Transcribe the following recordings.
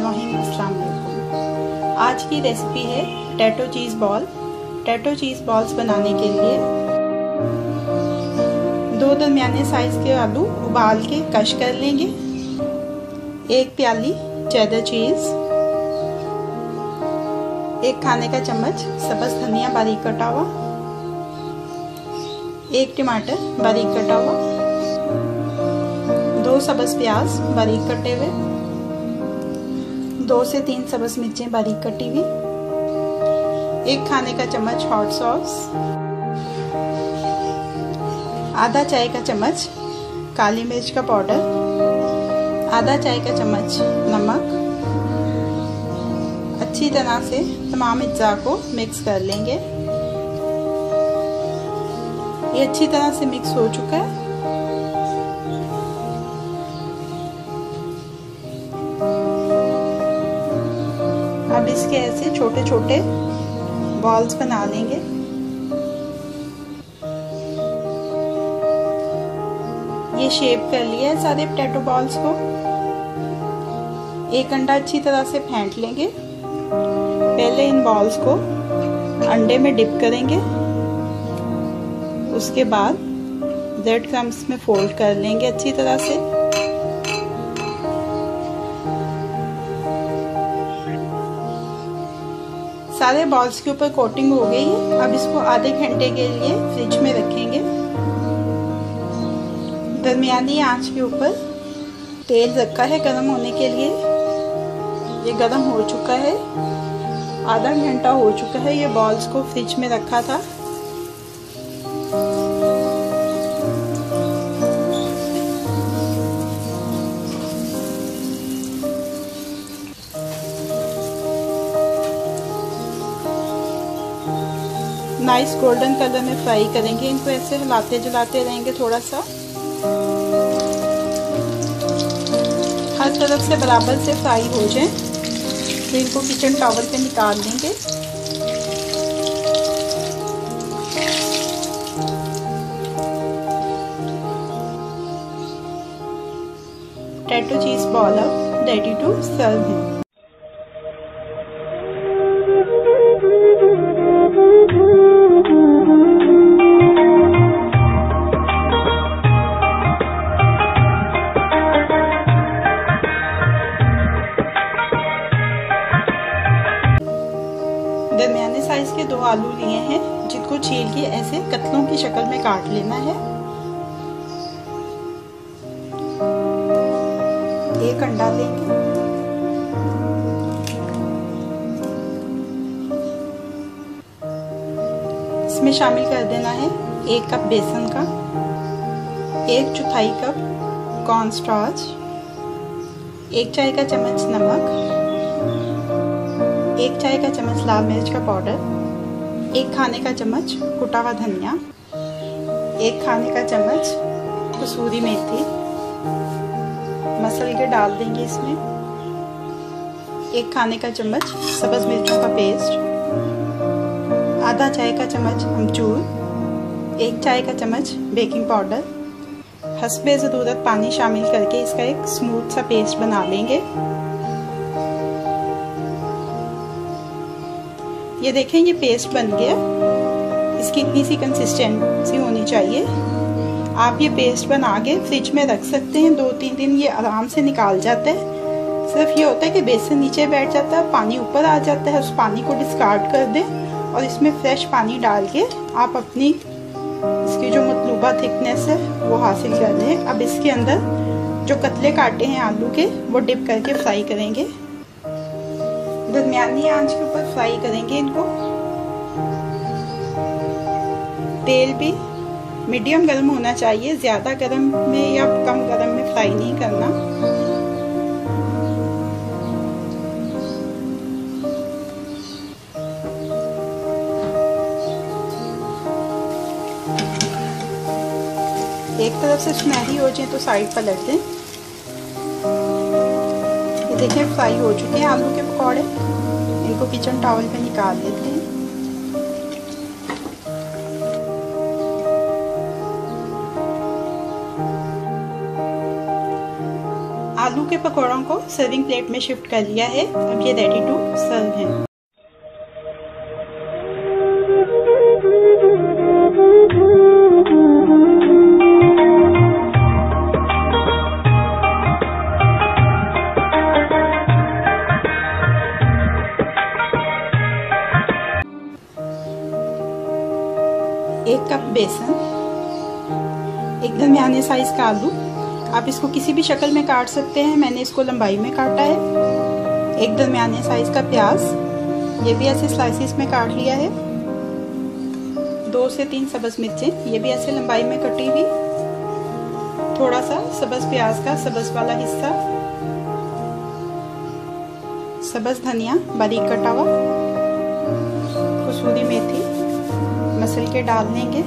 रहमानिर्रहीम। अस्सलाम वालेकुम। आज की रेसिपी है टैटो चीज़ बॉल। टैटो चीज़ बॉल्स बनाने के लिए 2 दरमियाने साइज़ के आलू उबाल के कश कर लेंगे। 1 प्याली चेडर चीज़, 1 खाने का चम्मच सब्ज़ धनिया बारीक कटा हुआ, 1 टमाटर बारीक कटा हुआ, 2 सब्ज़ प्याज बारीक कटे हुए, 2 से 3 सब्ज़ मिर्चें बारीक कटी हुई, 1 खाने का चम्मच हॉट सॉस, आधा चाय का चम्मच काली मिर्च का पाउडर, आधा चाय का चम्मच नमक। अच्छी तरह से तमाम अज्जा को मिक्स कर लेंगे। ये अच्छी तरह से मिक्स हो चुका है। अब इसके ऐसे छोटे छोटे बॉल्स बना लेंगे। ये शेप कर लिया है सारे पोटैटो बॉल्स को। 1 अंडा अच्छी तरह से फेंट लेंगे। पहले इन बॉल्स को अंडे में डिप करेंगे, उसके बाद ब्रेड क्रम्स में फोल्ड कर लेंगे अच्छी तरह से। सारे बॉल्स के ऊपर कोटिंग हो गई है। अब इसको आधे घंटे के लिए फ्रिज में रखेंगे। दरमियानी आंच के ऊपर तेल रखा है गर्म होने के लिए। ये गर्म हो चुका है। आधा घंटा हो चुका है। ये बॉल्स को फ्रिज में रखा था। नाइस गोल्डन कलर में फ्राई करेंगे। इनको ऐसे हिलाते जलाते रहेंगे थोड़ा सा। हर तरफ से बराबर से फ्राई हो जाए। फिर इनको किचन टॉवल पे निकाल लेंगे। टैटो चीज़ बॉल अब रेडी टू सर्व है। दरमियाने साइज के 2 आलू लिए हैं, जिनको छील के ऐसे कतलों की शक्ल में काट लेना है। 1 अंडा लेंगे, इसमें शामिल कर देना है 1 कप बेसन का, 1/4 कप कॉर्नस्टार्च, 1 चाय का चम्मच नमक, 1 चाय का चम्मच लाल मिर्च का पाउडर, 1 खाने का चम्मच कुटा हुआ धनिया, 1 खाने का चम्मच कसूरी मेथी मसल के डाल देंगे इसमें, 1 खाने का चम्मच सब्ज़ मिर्चों का पेस्ट, आधा चाय का चम्मच अमचूर, 1 चाय का चम्मच बेकिंग पाउडर। हस्बे ज़रूरत पानी शामिल करके इसका एक स्मूथ सा पेस्ट बना लेंगे। ये देखें, ये पेस्ट बन गया। इसकी इतनी सी कंसिस्टेंसी होनी चाहिए। आप ये पेस्ट बना के फ्रिज में रख सकते हैं। 2-3 दिन ये आराम से निकाल जाता है। सिर्फ ये होता है कि बेसन नीचे बैठ जाता है, पानी ऊपर आ जाता है। उस पानी को डिस्कार्ड कर दें और इसमें फ्रेश पानी डाल के आप अपनी इसकी जो मतलूबा थिकनेस है वो हासिल कर लें। अब इसके अंदर जो कतले काटे हैं आलू के वो डिप करके फ्राई करेंगे। दरमियानी आंच के ऊपर फ्राई करेंगे इनको। तेल भी मीडियम गर्म होना चाहिए, ज़्यादा गर्म में या कम गर्म में फ्राई नहीं करना। एक तरफ से सुनहरी हो जाए तो साइड पर रख दें। ये देखिए फ्राई हो चुके हैं आलू के पकौड़े। इनको किचन टॉवल पे निकाल लेते हैं। आलू के पकौड़ों को सर्विंग प्लेट में शिफ्ट कर लिया है। अब ये रेडी टू सर्व है। एक कप बेसन, एक दरमियाने साइज का आलू, आप इसको किसी भी शक्ल में काट सकते हैं, मैंने इसको लंबाई में काटा है। एक दरमियाने साइज का प्याज, ये भी ऐसे स्लाइसिस में काट लिया है। 2 से 3 सब्ज मिर्चें, ये भी ऐसे लंबाई में कटी हुई। थोड़ा सा सब्ज प्याज का सब्ज वाला हिस्सा, सब्ज धनिया बारीक कटा हुआ, कसूरी मेथी मसल के डाल लेंगे,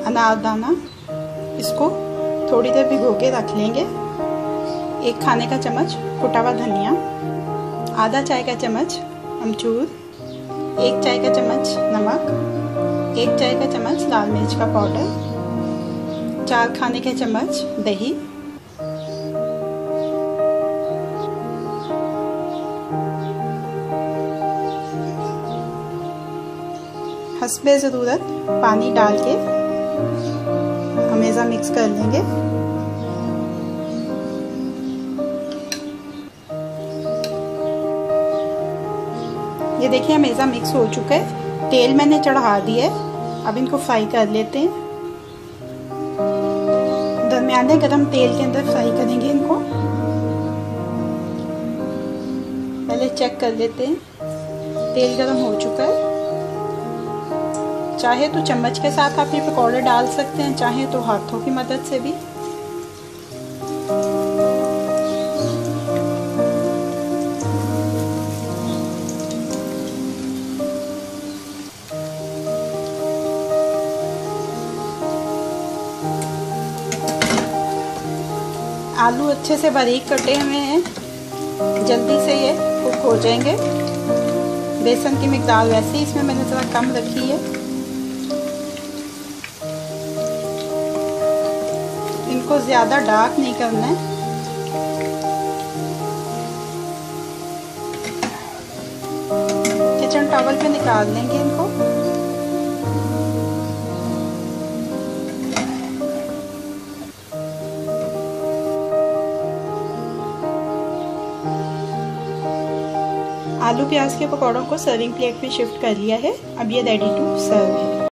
अनारदाना, इसको थोड़ी देर भिगो के रख लेंगे। 1 खाने का चम्मच कुटा हुआ धनिया, आधा चाय का चम्मच अमचूर, 1 चाय का चम्मच नमक, 1 चाय का चम्मच लाल मिर्च का पाउडर, 4 खाने के चम्मच दही, हस्बे ज़रूरत पानी डाल के हमेशा मिक्स कर लेंगे। ये देखिए हमेशा मिक्स हो चुका है। तेल मैंने चढ़ा दिया है, अब इनको फ्राई कर लेते हैं। दरमियाने गरम तेल के अंदर फ्राई करेंगे इनको। पहले चेक कर लेते हैं, तेल गरम हो चुका है। चाहे तो चम्मच के साथ आप ये पकौड़े डाल सकते हैं, चाहे तो हाथों की मदद से भी। आलू अच्छे से बारीक कटे हुए हैं, जल्दी से ये कुक हो जाएंगे। बेसन की मिकदार वैसे ही इसमें मैंने थोड़ा कम रखी है। इनको ज़्यादा डार्क नहीं करना है। किचन टॉवल पे निकाल लेंगे इनको। आलू प्याज के पकौड़ों को सर्विंग प्लेट में शिफ्ट कर लिया है। अब ये रेडी टू सर्व है।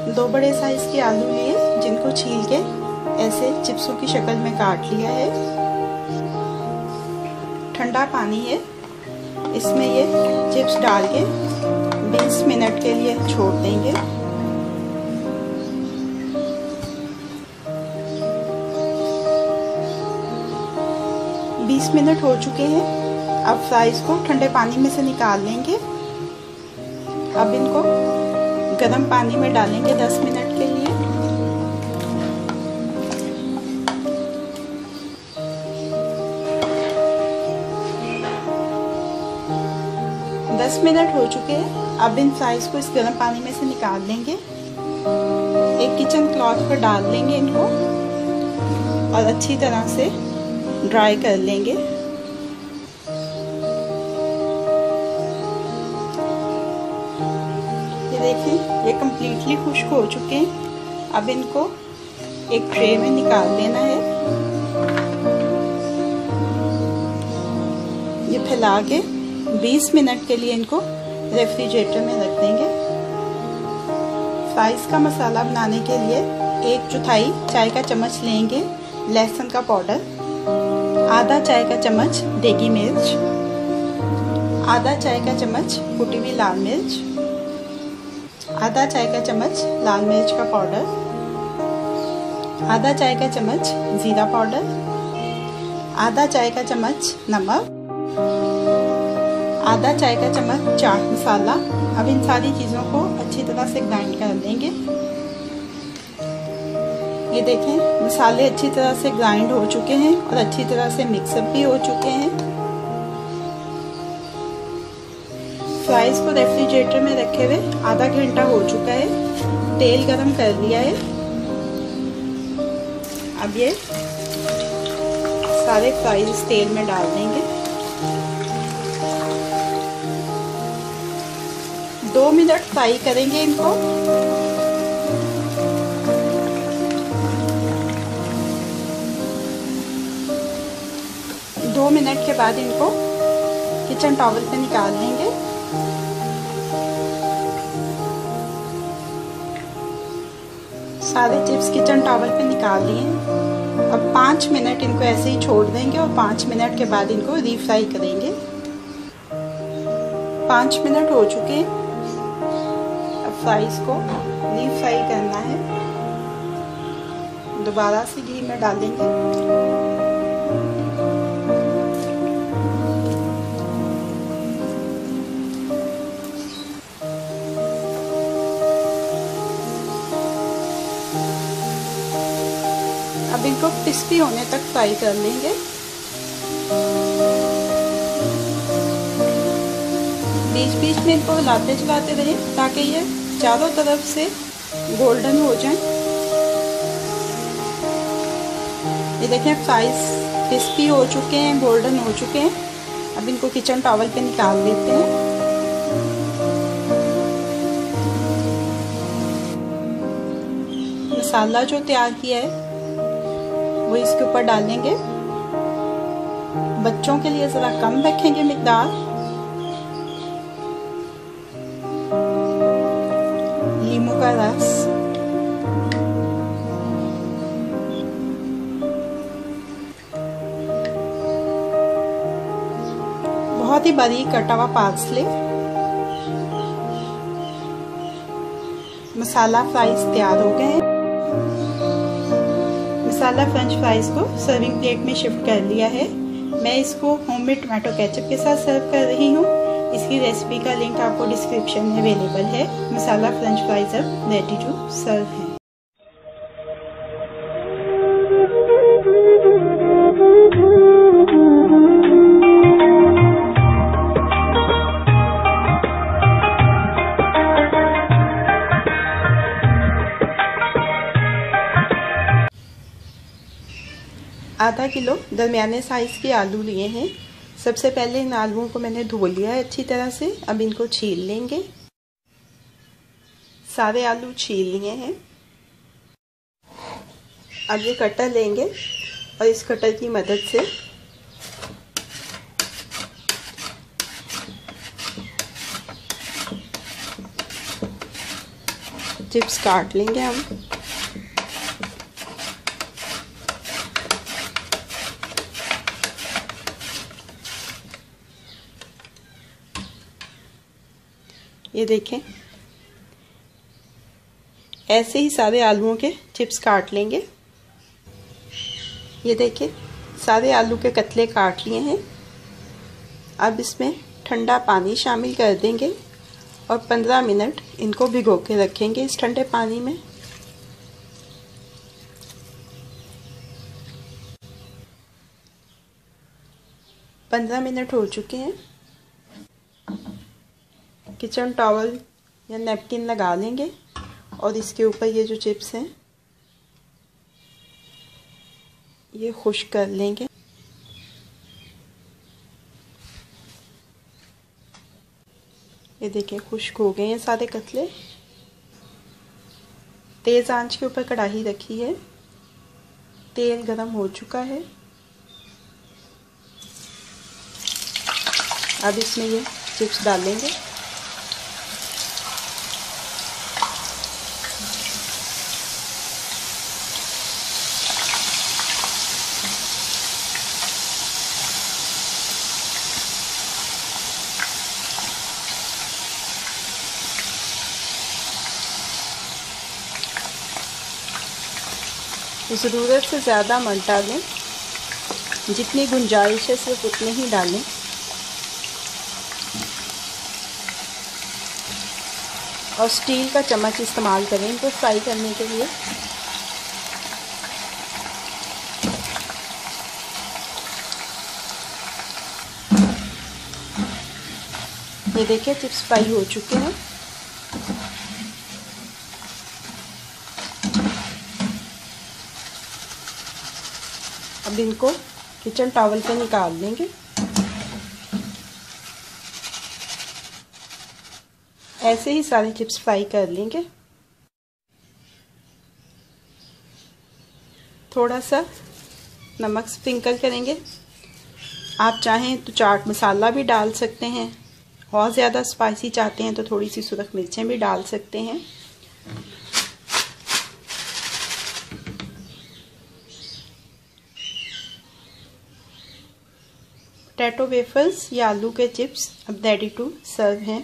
दो बड़े साइज के आलू लिए, जिनको छील के ऐसे चिप्सों की शक्ल में काट लिया है। ठंडा पानी है, इसमें ये चिप्स डाल के 20 मिनट के लिए छोड़ देंगे। बीस मिनट हो चुके हैं। अब फ्राइज को ठंडे पानी में से निकाल लेंगे। अब इनको गर्म पानी में डालेंगे 10 मिनट के लिए। दस मिनट हो चुके हैं। अब इन फ्राइज को इस गर्म पानी में से निकाल लेंगे। एक किचन क्लॉथ पर डाल लेंगे इनको और अच्छी तरह से ड्राई कर लेंगे। ये देखिए, ये कम्प्लीटली खुश्क हो चुके हैं। अब इनको एक ट्रे में निकाल लेना है। ये फैला के 20 मिनट के लिए इनको रेफ्रिजरेटर में रख देंगे। फ्राइज का मसाला बनाने के लिए 1/4 चाय का चम्मच लेंगे लहसुन का पाउडर, आधा चाय का चम्मच देगी मिर्च, आधा चाय का चम्मच कुटी हुई लाल मिर्च, आधा चाय का चम्मच लाल मिर्च का पाउडर, आधा चाय का चम्मच जीरा पाउडर, आधा चाय का चम्मच नमक, आधा चाय का चम्मच चाट मसाला। अब इन सारी चीज़ों को अच्छी तरह से ग्राइंड कर लेंगे। ये देखें मसाले अच्छी तरह से ग्राइंड हो चुके हैं और अच्छी तरह से मिक्सअप भी हो चुके हैं। फ्राइज को रेफ्रिजरेटर में रखे हुए आधा घंटा हो चुका है। तेल गरम कर लिया है। अब ये सारे फ्राइज तेल में डाल देंगे। 2 मिनट फ्राई करेंगे इनको। दो मिनट के बाद इनको किचन टॉवल पे निकाल लेंगे। सारे चिप्स किचन टॉवल पे निकाल लिए। अब 5 मिनट इनको ऐसे ही छोड़ देंगे और 5 मिनट के बाद इनको रीफ्राई करेंगे। 5 मिनट हो चुके हैं। अब फ्राइज को रीफ्राई करना है। दोबारा से घी में डालेंगे। अब इनको क्रिस्पी होने तक फ्राई कर लेंगे। बीच बीच में इनको हिलाते चलाते रहें ताकि ये चारों तरफ से गोल्डन हो जाएं। ये देखें फ्राइज क्रिस्पी हो चुके हैं, गोल्डन हो चुके हैं। अब इनको किचन टॉवल पे निकाल लेते हैं। मसाला जो तैयार किया है वो इसके ऊपर डालेंगे। बच्चों के लिए जरा कम रखेंगे मिकदार। नींबू का रस, बहुत ही बारीक कटा हुआ पार्सले। मसाला फ्राइज तैयार हो गए हैं। मसाला फ्रेंच फ्राइज को सर्विंग प्लेट में शिफ्ट कर लिया है। मैं इसको होममेड टोमेटो केचप के साथ सर्व कर रही हूँ। इसकी रेसिपी का लिंक आपको डिस्क्रिप्शन में अवेलेबल है। मसाला फ्रेंच फ्राइज अब रेडी टू सर्व है। आधा किलो दरमियाने साइज़ के आलू लिए हैं। सबसे पहले इन आलूओं को मैंने धो लिया है अच्छी तरह से। अब इनको छील लेंगे। सारे आलू छील लिए हैं। अब ये कटर लेंगे और इस कटर की मदद से चिप्स काट लेंगे हम। ये देखें ऐसे ही सारे आलूओं के चिप्स काट लेंगे। ये देखें सारे आलू के कतले काट लिए हैं। अब इसमें ठंडा पानी शामिल कर देंगे और 15 मिनट इनको भिगो के रखेंगे इस ठंडे पानी में। पंद्रह मिनट हो चुके हैं। किचन टॉवल या नैपकिन लगा लेंगे और इसके ऊपर ये जो चिप्स हैं ये खुश्क कर लेंगे। ये देखिए खुश्क हो गए हैं सारे कतले। तेज़ आंच के ऊपर कढ़ाई रखी है। तेल गरम हो चुका है। अब इसमें ये चिप्स डालेंगे। ज़रूरत से ज़्यादा मत डालें, जितनी गुंजाइश है सिर्फ उतने ही डालें। और स्टील का चम्मच इस्तेमाल करें इनको फ्राई करने के लिए। ये देखिए चिप्स फ्राई हो चुके हैं। अब इनको किचन टॉवल पे निकाल लेंगे। ऐसे ही सारे चिप्स फ्राई कर लेंगे। थोड़ा सा नमक स्प्रिंकल करेंगे। आप चाहें तो चाट मसाला भी डाल सकते हैं, और ज़्यादा स्पाइसी चाहते हैं तो थोड़ी सी सुरख मिर्चें भी डाल सकते हैं। पोटैटो वेफर्स या आलू के चिप्स अब रेडी टू सर्व हैं।